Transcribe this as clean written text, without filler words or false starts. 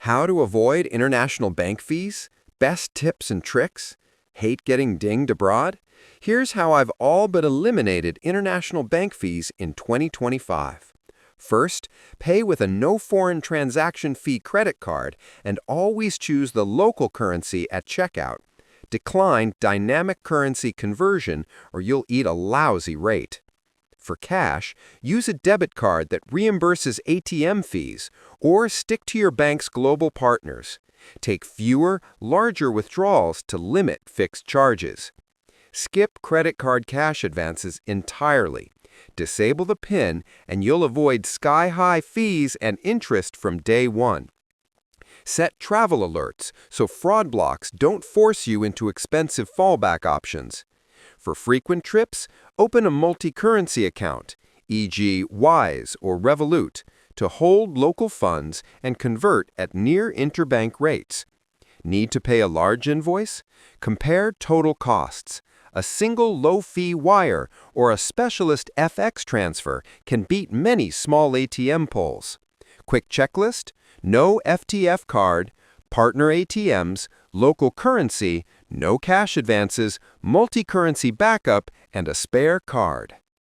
How to avoid international bank fees? Best tips and tricks? Hate getting dinged abroad? Here's how I've all but eliminated international bank fees in 2025. First, pay with a no foreign transaction fee credit card and always choose the local currency at checkout. Decline dynamic currency conversion or you'll eat a lousy rate. For cash, use a debit card that reimburses ATM fees or stick to your bank's global partners. Take fewer, larger withdrawals to limit fixed charges. Skip credit card cash advances entirely. Disable the PIN and you'll avoid sky-high fees and interest from day one. Set travel alerts so fraud blocks don't force you into expensive fallback options. For frequent trips, open a multi-currency account, e.g. Wise or Revolut, to hold local funds and convert at near interbank rates. Need to pay a large invoice? Compare total costs. A single low-fee wire or a specialist FX transfer can beat many small ATM pulls. Quick checklist: no FTF card, partner ATMs, local currency, no cash advances, multi-currency backup, and a spare card.